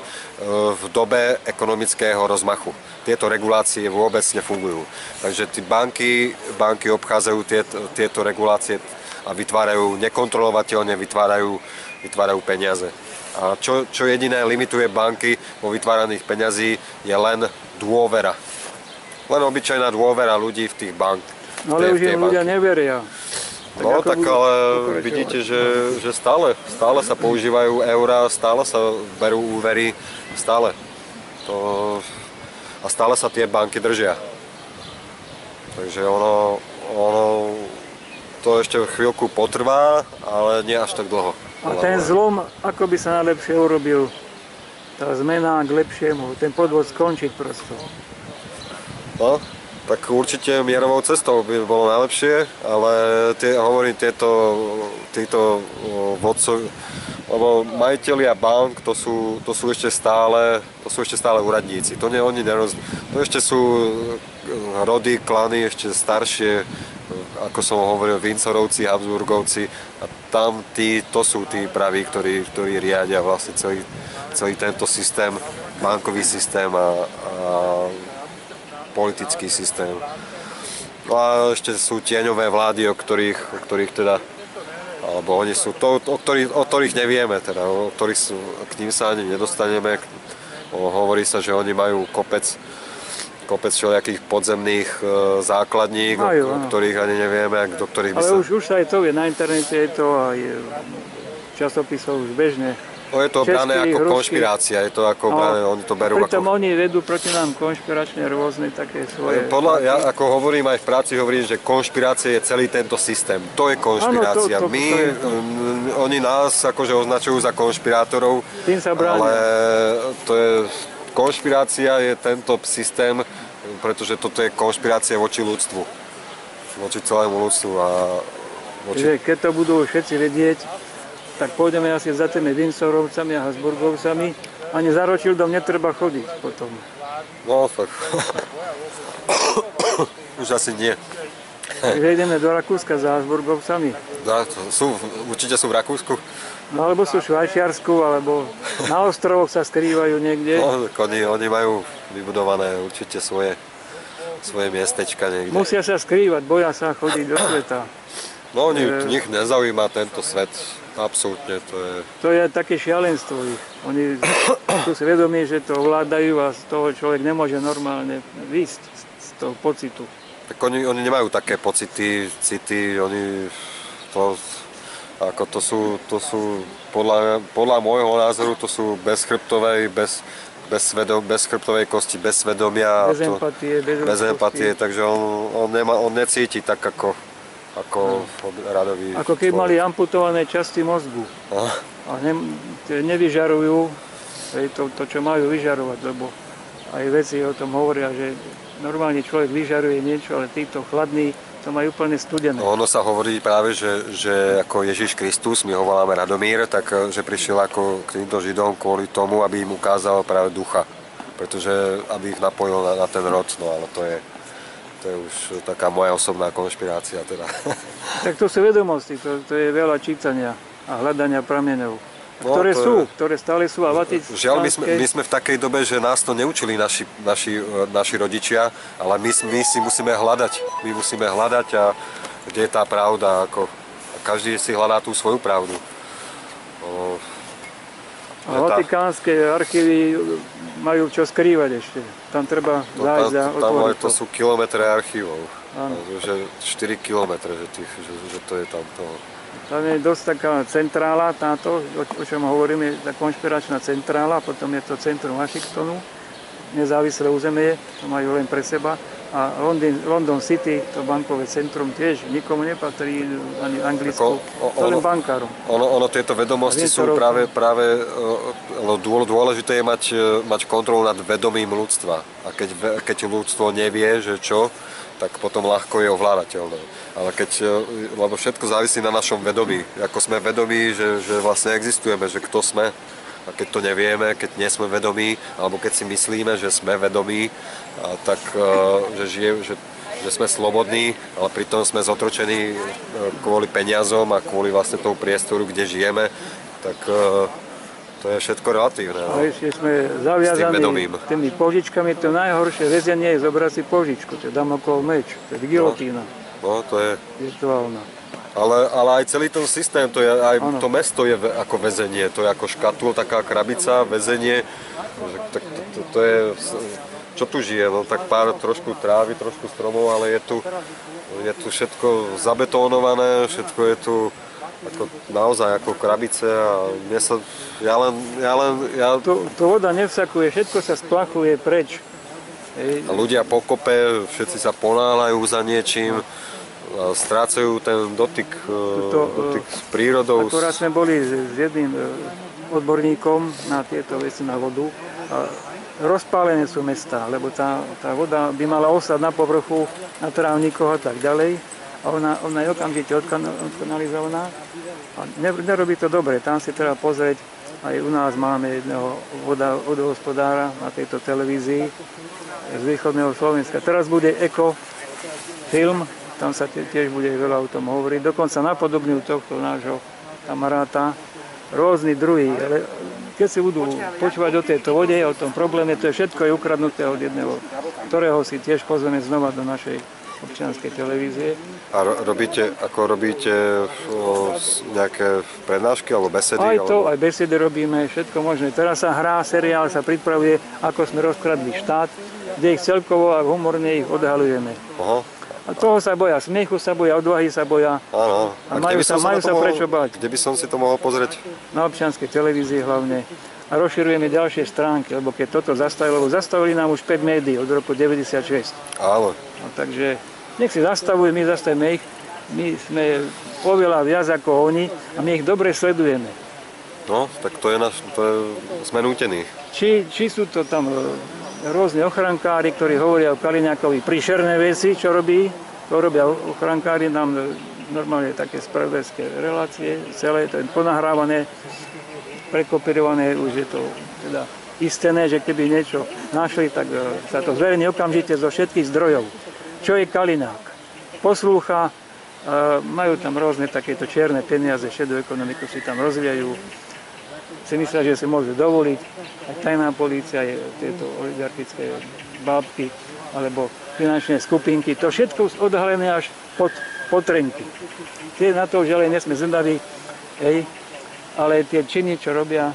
Speaker 2: v dobe ekonomického rozmachu. Tieto regulácie vôbec nefungujú. Takže tí banky obchádzajú tieto regulácie a vytvárajú nekontrolovateľne, vytvárajú peniaze. A čo jediné limituje banky vo vytváraných peňazí je len dôvera. Len obyčajná dôvera ľudí v tých bank.
Speaker 1: No ale už im ľudia neveria.
Speaker 2: No tak ale vidíte, že stále sa používajú eurá, stále sa berú úvery, stále. A stále sa tie banky držia. Takže ono to ešte chvíľku potrvá, ale nie až tak dlho.
Speaker 1: A ten zlom, ako by sa najlepšie urobil, tá zmena k lepšiemu, ten podvod skončiť prosto.
Speaker 2: No, tak určite mierovou cestou by bolo najlepšie, ale títo vodcovia, lebo majitelia bank, to sú ešte stále úradníci. To ešte sú rody, klany ešte staršie, ako som hovoril, Windsorovci, Habsburgovci a tam to sú tí praví, ktorí riadia vlastne celý tento systém, bankový systém a politický systém. No a ešte sú tieňové vlády, o ktorých teda, alebo oni sú o ktorých nevieme, teda, k ním sa ani nedostaneme. Hovorí sa, že oni majú kopec všelijakých podzemných základník, o ktorých ani nevieme, do ktorých by sa...
Speaker 1: Ale už sa aj to je, na internete je to aj v časopisoch už bežne.
Speaker 2: Je to brané ako konšpirácia, je to ako brané, oni to berú
Speaker 1: pritom oni vedú proti nám konšpiračne rôzne také svoje...
Speaker 2: Ja ako hovorím aj v práci, hovorím, že konšpirácia je celý tento systém. To je konšpirácia. Oni nás akože označujú za konšpirátorov,
Speaker 1: tým sa bránia.
Speaker 2: Ale konšpirácia je tento systém, pretože toto je konšpirácia voči ľudstvu. Voči celému ľudstvu.
Speaker 1: Keď to budú všetci vedieť, tak pôjdeme asi za tými Windsorovcami a Habsburgovcami. Ani za Rothschildom netreba chodiť potom.
Speaker 2: No, tak. Už asi nie.
Speaker 1: Takže ideme do Rakúska za Habsburgovcami.
Speaker 2: Určite sú v Rakúsku.
Speaker 1: No, alebo sú v Švajčiarsku, alebo na ostrovoch sa skrývajú niekde.
Speaker 2: No, oni majú vybudované určite svoje miestečka niekde.
Speaker 1: Musia sa skrývať, boja sa chodiť do sveta.
Speaker 2: No, nich nezaujíma tento svet. Absolútne,
Speaker 1: to je také šialenstvo ich. Oni sú si vedomí, že to ovládajú a z toho človek nemôže normálne výjsť z toho pocitu.
Speaker 2: Tak oni nemajú také pocity, city, oni to sú podľa môjho názoru, to sú bezchrbtové, bez chrbtovej kosti, bez svedomia. Bez empatie, takže on necíti tak ako radový
Speaker 1: Ako keď mali amputované časti mozgu. A nevyžarujú to, čo majú vyžarovať, lebo aj veci o tom hovoria, že normálne človek vyžaruje niečo, ale títo chladní to majú úplne studené.
Speaker 2: Ono sa hovorí práve, že ako Ježiš Kristus, my ho voláme Radomír, tak že prišiel ako k týmto Židom kvôli tomu, aby im ukázal práve ducha. Pretože aby ich napojil na ten rod, no ale to je už taká moja osobná konšpirácia teda.
Speaker 1: Tak to sú vedomosti, to je veľa čítania a hľadania prameňov. Ktoré stále sú.
Speaker 2: Žiaľ, my sme v takej dobe, že nás to neučili naši rodičia, ale my si musíme hľadať. My musíme hľadať a kde je tá pravda. Každý si hľadá tú svoju pravdu.
Speaker 1: A vatikánske archívy majú čo skrývať ešte. Tam treba zájsť a otvoriť to.
Speaker 2: To sú kilometre archívov. Že 4 kilometre, že to je tam toho.
Speaker 1: Tam je dosť taká centrála, táto, o čom hovorím, je tá konšpiračná centrála, potom je to centrum Washingtonu, nezávislé územie, to majú len pre seba. A London City, to bankové centrum, tiež nikomu nepatrí, ani Anglicku, to len bankárom.
Speaker 2: Ono tieto vedomosti sú práve dôležité je mať kontrolu nad vedomím ľudstva. A keď ľudstvo nevie, že čo, tak potom ľahko je ovládateľné. Ale lebo všetko závisí na našom vedomí. Ako sme vedomí, že vlastne existujeme, že kto sme. A keď to nevieme, keď nie sme vedomí, alebo keď si myslíme, že sme vedomí, tak že sme slobodní, ale pritom sme zotročení kvôli peniazom a kvôli vlastne tomu priestoru, kde žijeme, tak to je všetko relatívne.
Speaker 1: A ešte sme zaviazaní tými požičkami, to najhoršie väzenie je zobrať si požičku, to je Damoklov meč, to je gilotína.
Speaker 2: No, to je virtuálna. Ale aj celý ten systém, to mesto je ako väzenie, to je ako škatul, taká krabica, väzenie, to je, čo tu žije, no tak pár trošku trávy, trošku stromov, ale je tu všetko zabetónované, všetko je tu ako, naozaj ako krabice a
Speaker 1: To voda nevsakuje, všetko sa splachuje preč.
Speaker 2: A ľudia pokope, všetci sa ponáhľajú za niečím, strácajú ten dotyk s prírodou.
Speaker 1: Akorát sme boli s jedným odborníkom na tieto veci, na vodu. A rozpálené sú mestá, lebo tá voda by mala ostať na povrchu, na trávnikoch a tak ďalej. A ona je okamžite odkanalizovaná. A nerobí to dobre, tam si treba pozrieť. Aj u nás máme jedného vodohospodára na tejto televízii z východného Slovenska. Teraz bude ekofilm, tam sa tiež bude veľa o tom hovoriť. Dokonca napodobňujú tohto nášho kamaráta rôzny druhy. Ale keď si budú počúvať o tejto vode, o tom probléme, to je všetko je ukradnuté od jedného, ktorého si tiež pozveme znova do našej občianskej televízie.
Speaker 2: A robíte nejaké prednášky alebo besedy?
Speaker 1: Aj besedy robíme, všetko možné. Teraz sa hrá, seriál sa pripravuje, ako sme rozkradli štát, kde ich celkovo a humorne ich odhalujeme.
Speaker 2: Aha.
Speaker 1: A toho sa boja, smiechu sa boja, odvahy sa boja.
Speaker 2: Áno.
Speaker 1: A majú sa prečo bať.
Speaker 2: Kde by som si to mohol pozrieť?
Speaker 1: Na občianskej televízii hlavne. A rozširujeme ďalšie stránky, lebo keď toto zastavili nám už 5 médií od roku 96.
Speaker 2: Áno.
Speaker 1: No, takže nech si zastavujú, my zastavíme ich. My sme oveľa viac ako oni a my ich dobre sledujeme.
Speaker 2: No, tak sme nútení.
Speaker 1: Či sú to tam rôzne ochrankári, ktorí hovoria o Kaliňákovi príšerné veci, čo robí. To robia ochrankári, nám normálne také spravodajské relácie, celé to je ponahrávané, prekopírované, už je to teda istené, že keby niečo našli, tak sa to zverejní okamžite zo všetkých zdrojov. Čo je Kaliňák? Poslúcha, majú tam rôzne takéto čierne peniaze, šedú ekonomiku si tam rozvíjajú, si myslia, že si môžu dovoliť, aj tajná polícia, tieto oligarchické bábky, alebo finančné skupinky, to všetko odhalené až pod trenky. Tie na to už ale nesme zvedaví, ale tie činy, čo robia,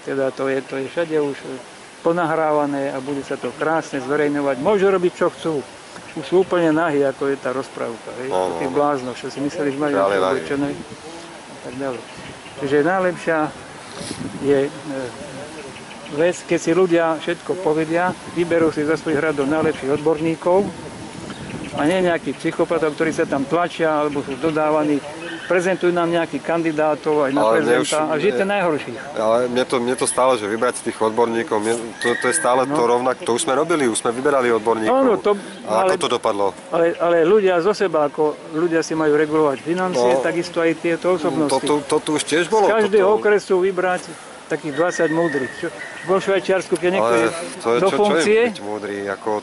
Speaker 1: teda to je všade už ponahrávané a bude sa to krásne zverejňovať. Môžu robiť, čo chcú. Už sú úplne nahý, ako je tá rozprávka. Tí blázno, čo si mysleli, že majú oblečené a tak ďalej. Čiže najlepšia je vec, keď si ľudia všetko povedia, vyberú si zo svojich radov najlepších odborníkov a nie nejakých psychopatov, ktorí sa tam tlačia alebo sú dodávaní, prezentujú nám nejakých kandidátov aj na prezidenta a vždy ten najhorších.
Speaker 2: Ale mne to stále, že vybrať tých odborníkov, to je stále to rovnako, to už sme robili, už sme vyberali odborníkov. A ako to dopadlo?
Speaker 1: Ale ľudia zo seba, ako ľudia si majú regulovať financie, takisto aj tieto osobnosti.
Speaker 2: To tu už tiež bolo.
Speaker 1: Z každého okresu vybrať takých 20 múdrych. Vo Švajčiarsku, keď niekto je do funkcie...
Speaker 2: Čo je byť múdry?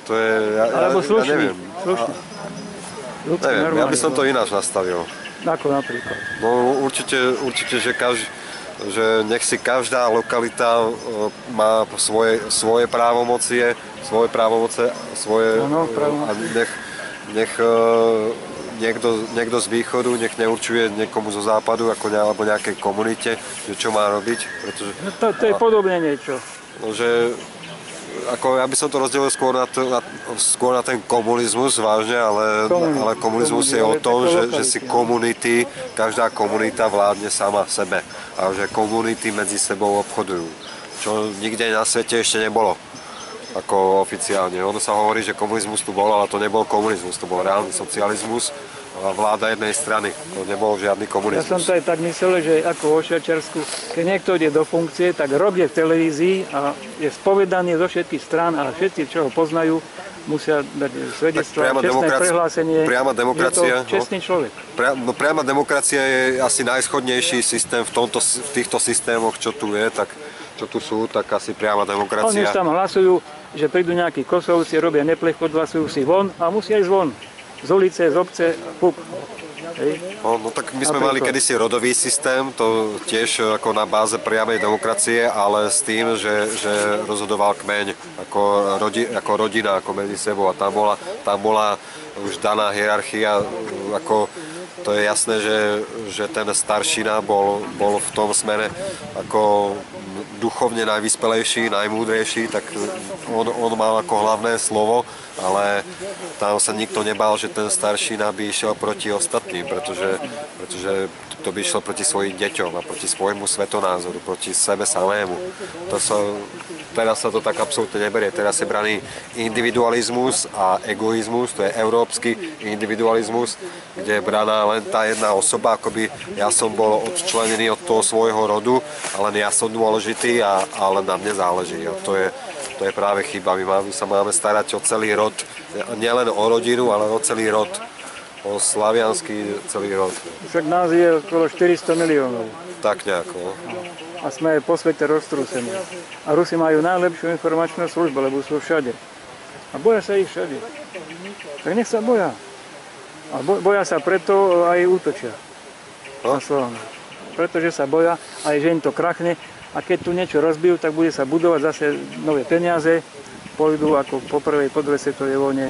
Speaker 2: To je,
Speaker 1: alebo slušný.
Speaker 2: Ja neviem. Neviem, ja by som to ináč nastavil.
Speaker 1: Ako napríklad?
Speaker 2: No určite že nech si každá lokalita má svoje právomocie, a nech niekto z východu nech neurčuje niekomu zo západu alebo nejakej komunite, že čo má robiť, pretože...
Speaker 1: No to je podobne niečo.
Speaker 2: No, že ja by som to rozdelil skôr na ten komunizmus, vážne, ale komunizmus je o tom, že si komunity, každá komunita vládne sama sebe a že komunity medzi sebou obchodujú, čo nikde na svete ešte nebolo. Ako oficiálne. Ono sa hovorí, že komunizmus tu bol, ale to nebol komunizmus, to bol reálny socializmus a vláda jednej strany. To nebol žiadny komunizmus.
Speaker 1: Ja som to aj tak myslel, že ako vo Švajčiarsku, keď niekto ide do funkcie, tak rok je v televízii a je spovedaný zo všetkých strán a všetci, čo ho poznajú, musia dať svedectvo, čestné prehlásenie.
Speaker 2: Priama demokracia.
Speaker 1: Je to čestný človek.
Speaker 2: Priama demokracia je asi najschodnejší systém v týchto systémoch, čo tu je, čo tu sú, tak asi priama demokracia.
Speaker 1: Oni tam hlasujú, že prídu nejakí Kosovci, robia neplech, odhlasujú si von a musia ísť von. Z ulice, z obce, pup.
Speaker 2: No tak my sme mali kedysi rodový systém, to tiež ako na báze priamej demokracie, ale s tým, že rozhodoval kmeň, ako rodina, ako medzi sebou. A tam bola už daná hierarchia, ako to je jasné, že ten staršina bol v tom smere ako duchovne najvyspelejší, najmúdrejší, tak on mal ako hlavné slovo, ale tam sa nikto nebál, že ten staršina by išiel proti ostatným, pretože to by išiel proti svojim deťom a proti svojmu svetonázoru, proti sebe samému. Teraz sa to tak absolútne neberie. Teraz je braný individualizmus a egoizmus, to je európsky individualizmus, kde je braná len tá jedna osoba, akoby ja som bol odčlenený od toho svojho rodu, ale ja som dôležitý a len na mne záleží. A to je práve chyba. My sa máme starať o celý rod, nielen o rodinu, ale o celý rod. O slaviansky celý rod.
Speaker 1: Však nás je okolo 400 miliónov.
Speaker 2: Tak nejako.
Speaker 1: A sme po svete roztrúsení. A Rusi majú najlepšiu informačnú službu, lebo sú všade. A boja sa ich všade. Tak nech sa boja. A boja sa preto aj útočia. Na Slovensku. Pretože sa boja aj, že im to krachne. A keď tu niečo rozbijú, tak bude sa budovať zase nové peniaze. Pôjdu ako po prvej, po druhej svetovej vojne.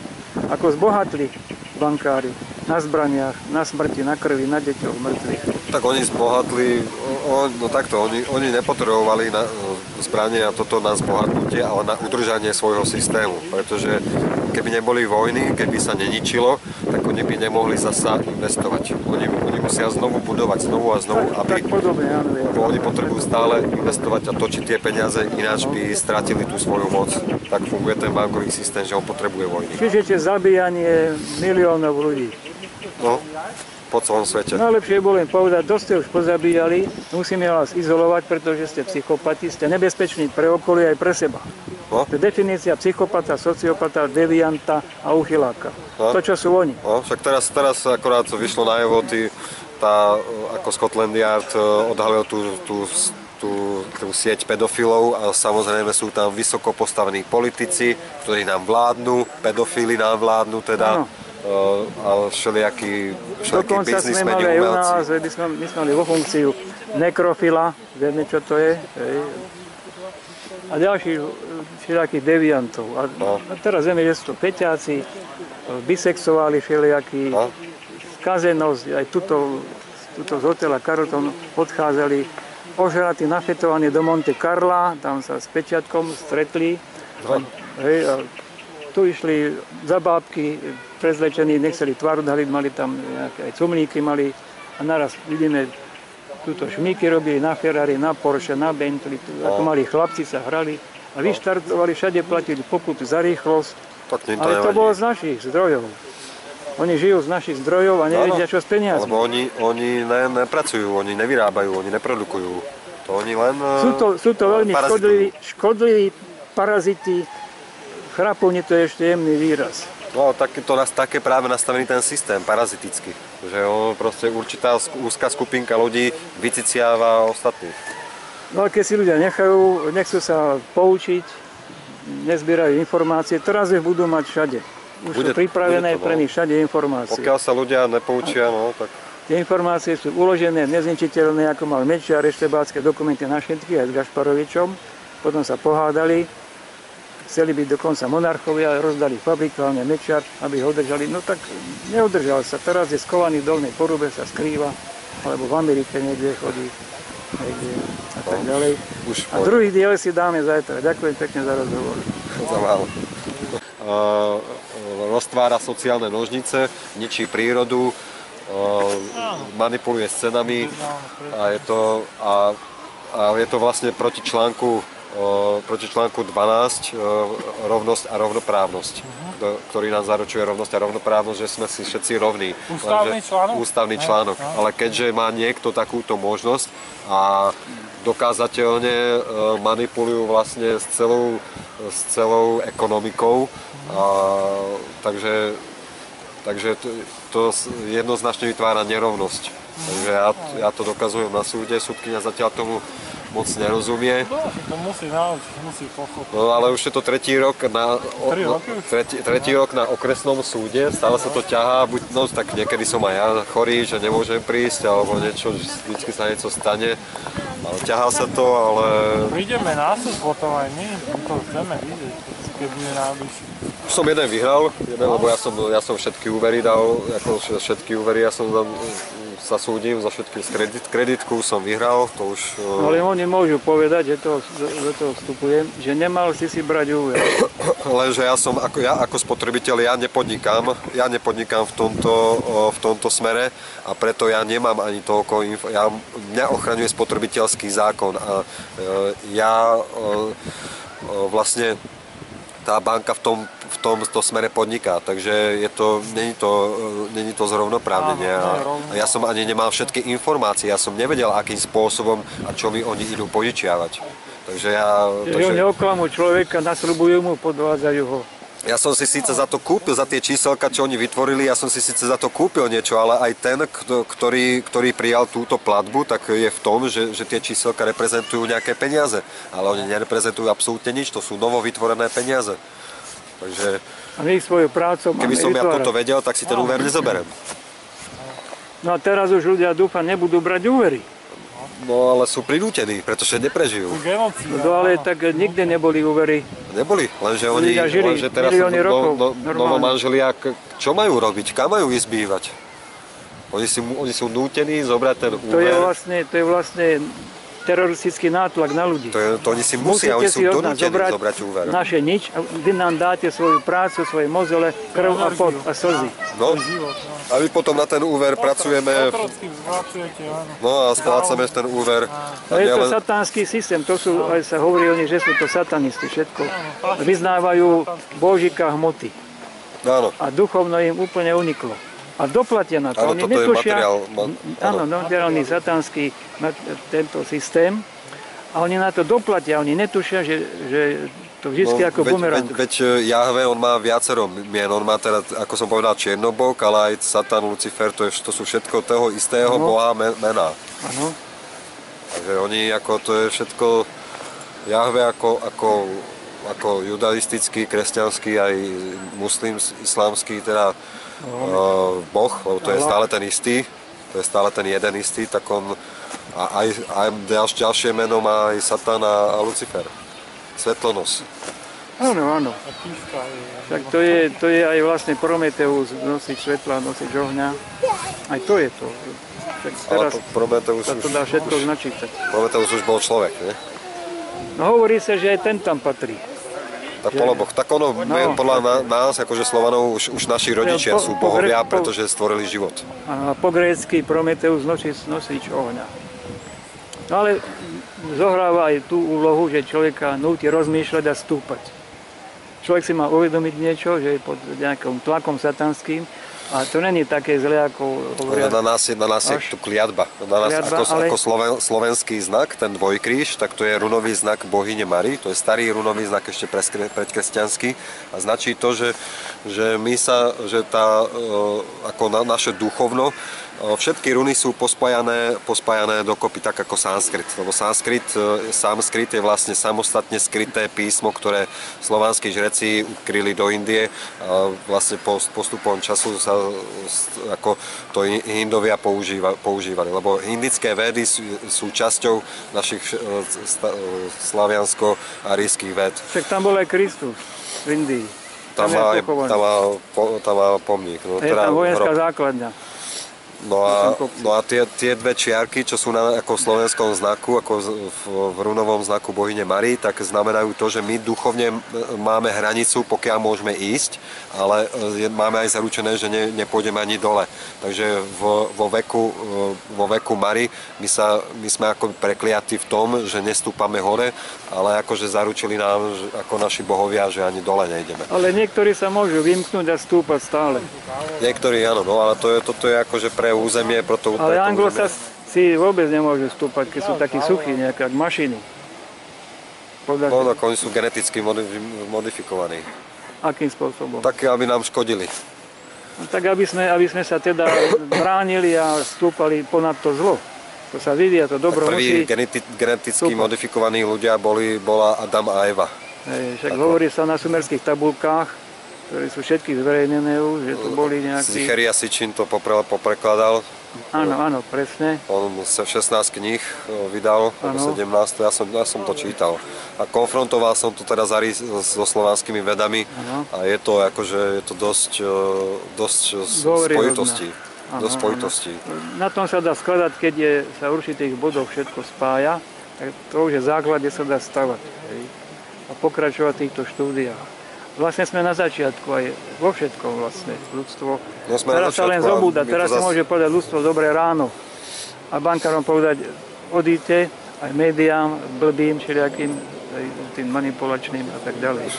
Speaker 1: Ako zbohatli bankári. Na zbraniach, na smrti, na krvi, na deťoch mŕtvych.
Speaker 2: Tak oni zbohatli, oni nepotrebovali zbranie na toto na zbohatnutie, ale na udržanie svojho systému. Pretože keby neboli vojny, keby sa neničilo, tak oni by nemohli zasa investovať. Oni musia znovu budovať, znovu a znovu,
Speaker 1: tak podobne, áno.
Speaker 2: Lebo oni potrebujú stále investovať a točiť tie peniaze, ináč by stratili tú svoju moc. Tak funguje ten bankový systém, že on potrebuje vojny.
Speaker 1: Čiže zabíjanie miliónov ľudí.
Speaker 2: No, po celom svete.
Speaker 1: Najlepšie bolo im povedať, dosť ste už pozabíjali, musíme vás izolovať, pretože ste psychopati, ste nebezpeční pre okolie aj pre seba. No? To je definícia psychopata, sociopata, devianta a uchyláka. No? To, čo sú oni.
Speaker 2: No, však teraz akorát vyšlo najavo, ako Scotland Yard odhalil tú sieť pedofilov a samozrejme sú tam vysoko postavení politici, ktorí nám vládnu, pedofíli nám vládnu teda. A všelijakí biznismeni, umelci.
Speaker 1: Dokonca my sme mali vo funkciu nekrofila, vieme čo to je, a ďalších všelijakých deviantov. A teraz vieme, že sú to peťáci, bisexuáli všelijakí, skazenosť, aj tuto z hotela Carlton odchádzali ožratí, nafetovaní do Monte Carla, tam sa s pečiatkom stretli. A tu išli za bábky, prezlečení, nechceli tvár odhaliť, mali tam nejaké aj cumníky, a naraz vidíme Tuto šmíky robili na Ferrari, na Porsche, na Bentley. Ako mali chlapci sa hrali a vyštartovali, všade platili pokutu za rýchlosť. Ale to bolo z našich zdrojov. Oni žijú z našich zdrojov a nevedia, čo s peniazmi.
Speaker 2: Lebo oni nepracujú, oni nevyrábajú, oni neprodukujú. To oni len
Speaker 1: Sú to veľmi škodliví paraziti. Chrapovne to je ešte jemný výraz.
Speaker 2: No, také práve nastavený ten systém, parazitický. Že on proste určitá úzka skupinka ľudí vyciciáva ostatných.
Speaker 1: No a keď si ľudia nechcú sa poučiť, nezbierajú informácie, teraz ich budú mať všade. Už sú pripravené pre nich všade informácie.
Speaker 2: Pokiaľ sa ľudia nepoučia, tak...
Speaker 1: Tie informácie sú uložené, nezničiteľné, ako mal Mečiar, eštebácké dokumenty na všetky, aj s Gašparovičom. Potom sa pohádali. Chceli byť dokonca monarchovia, rozdali fabrikálne Mečiar, aby ho udržali. No tak neudržal sa. Teraz je skovaný v dolnej porube, sa skrýva, alebo v Amerike niekde chodí, niekde a tak ďalej. A druhý diel si dáme zajtra. Ďakujem pekne za rozhovor.
Speaker 2: Za málo. Roztvára sociálne nožnice, ničí prírodu, manipuluje s cenami a je to vlastne proti článku 12 rovnosť a rovnoprávnosť, ktorý nám zaručuje rovnosť a rovnoprávnosť, že sme si všetci rovní. Ústavný článok. Ale keďže má niekto takúto možnosť a dokázateľne manipulujú vlastne s celou ekonomikou, takže to jednoznačne vytvára nerovnosť. Takže ja to dokazujem na súde, súdkyňa zatiaľ tomu moc nerozumie.
Speaker 3: To musí naučiť, musí pochopiť.
Speaker 2: No ale už je to tretí rok na okresnom súde, stále sa to ťahá, tak niekedy som aj ja chorý, že nemôžem prísť, alebo niečo, vždycky sa niečo stane. Ale ťahá sa to, ale...
Speaker 3: Prídeme na súd potom aj my to chceme vidieť, keď bude najbližšie.
Speaker 2: Už som jeden vyhral, lebo ja som všetky úvery dal, ja som sa súdim za všetky kreditku, som vyhral, to už...
Speaker 1: Ale oni môžu povedať, že to vstupujem, že nemal si brať úver.
Speaker 2: Lenže ja ako spotrebiteľ, ja nepodnikám v tomto smere a preto ja nemám ani toľko mňa ochraňuje spotrebiteľský zákon a vlastne tá banka v tomto smere podniká, takže není to zrovnoprávnenie. A ja som ani nemal všetky informácie, ja som nevedel, akým spôsobom a čo mi oni idú požičiavať. Takže
Speaker 1: oni oklamú človeka, nasľubujú mu, podvádzajú ho.
Speaker 2: Ja som si síce za to kúpil, za tie číselka, čo oni vytvorili, ja som si síce za to kúpil niečo, ale aj ten, ktorý prijal túto platbu, tak je v tom, že tie číselka reprezentujú nejaké peniaze. Ale oni nereprezentujú absolútne nič, to sú novo vytvorené peniaze. Takže,
Speaker 1: a my svoju prácu máme
Speaker 2: keby som ja toto vedel, tak si ten úver nezoberiem.
Speaker 1: No a teraz už ľudia, dúfam, nebudú brať úvery.
Speaker 2: No ale sú prinútení, pretože neprežijú.
Speaker 1: No ale tak nikde neboli úvery.
Speaker 2: Neboli, lenže teraz novomanželia, čo majú robiť, kam majú ísť bývať? Oni sú nútení zobrať ten úver.
Speaker 1: To je vlastne teroristický nátlak na ľudí.
Speaker 2: To oni si musia, oni sú donútení zobrať úver.
Speaker 1: Naše nič, vy nám dáte svoju prácu, svoje mozole, krv a pot a slzy.
Speaker 2: No, a my potom na ten úver pracujeme. No a splácame ten úver.
Speaker 1: To je to satánsky systém, aj sa hovorí o nich, že sú to satanisti, všetko. Vyznávajú Božika hmoty.
Speaker 2: Áno.
Speaker 1: A duchovno im úplne uniklo. A doplatia na to.
Speaker 2: Áno, toto je materiál.
Speaker 1: Áno, materiálny satánsky tento systém. A oni na to doplatia, oni netušia, že to vždy ako bumerang.
Speaker 2: Veď Jahve, on má viacero mien, on má teda, ako som povedal, Černobok, ale aj Satan, Lucifer, to sú všetko toho istého boha mená.
Speaker 1: Áno.
Speaker 2: Takže oni, to je všetko Jahve ako judaistický, kresťanský, aj islámsky, teda boh, lebo to je stále ten istý, to je stále ten jeden istý, tak on aj ďalšie meno má aj Satan a Lucifer. Svetlonos.
Speaker 1: Áno. Tak to je aj vlastne Prometeus, nosič svetla, nosič ohňa. Aj to je to. Tak teraz sa to dá všetko značiť.
Speaker 2: Prometeus už bol človek, ne?
Speaker 1: No hovorí sa, že aj ten tam patrí.
Speaker 2: Tak poloboh. Tak ono, podľa nás, akože Slovanov, už naši rodičia sú bohovia, pretože stvorili život.
Speaker 1: A po grécky Prometeus nosič ohňa. No ale zohráva aj tú úlohu, že človeka núti rozmýšľať a stúpať. Človek si má uvedomiť niečo, že je pod nejakým tlakom satanským a to není také zlé, ako hovoria.
Speaker 2: Na nás je tu kliatba. Na nás ako slovenský znak, ten dvojkríž, tak to je runový znak bohyne Mary. To je starý runový znak ešte predkresťanský a značí to, že naše duchovno, všetky runy sú pospájané dokopy tak ako sanskrit. Lebo sanskrit je vlastne samostatne skryté písmo, ktoré slovanskí žreci ukryli do Indie a vlastne postupom času sa ako to Indovia používali. Lebo indické védy sú časťou našich slaviansko-arijských véd.
Speaker 1: Však tam bol aj Kristus v Indii.
Speaker 2: Tam má pomník. No,
Speaker 1: je tam vojenská základňa.
Speaker 2: No a tie dve čiarky, čo sú ako v slovenskom znaku, ako v runovom znaku bohyne Mary, tak znamenajú to, že my duchovne máme hranicu, pokiaľ môžeme ísť, ale máme aj zaručené, že nepôjdeme ani dole. Takže vo veku Mary my sme ako prekliatí v tom, že nestúpame hore, ale akože zaručili nám ako naši bohovia, že ani dole nejdeme.
Speaker 1: Ale niektorí sa môžu vymknúť a stúpať stále.
Speaker 2: Niektorí áno, no ale toto je akože pre územie, proto...
Speaker 1: Ale Anglosaxi vôbec nemôžu stúpať, keď sú takí suchí, nejaké mašiny.
Speaker 2: No, oni sú geneticky modifikovaní.
Speaker 1: Akým spôsobom?
Speaker 2: Tak, aby nám škodili.
Speaker 1: No, tak aby sme sa teda bránili a stúpali ponad to zlo. To sa vyvíja, to dobro
Speaker 2: prví geneticky modifikovaní ľudia bola Adam a Eva.
Speaker 1: Však hovorí sa na sumerských tabulkách, ktoré sú všetky zverejnené už, že to boli nejakí...
Speaker 2: Zicheria Sitchin to poprekladal.
Speaker 1: Áno, presne.
Speaker 2: On 16 kníh vydal, 17, ja som to čítal. A konfrontoval som to teda so slovanskými vedami a je to akože, je to dosť spojitostí. Na tom sa dá skladať, keď sa v určitých bodoch všetko spája, tak to už je základ, kde sa dá stavať. A pokračovať v týchto štúdiách. Vlastne sme na začiatku aj vo všetkom vlastne, ľudstvo. No
Speaker 1: teraz sa len zobúda, teraz sa môže povedať ľudstvo dobré ráno. A bankárom povedať odíte, aj médiám, blbým, všelijakým, tým manipulačným a tak ďalej.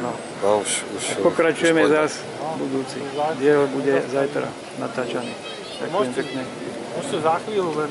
Speaker 1: No už pokračujeme zás budúci. Diel bude zajtra natáčaný. Ďakujem pekne.
Speaker 3: Môžete za chvíľu len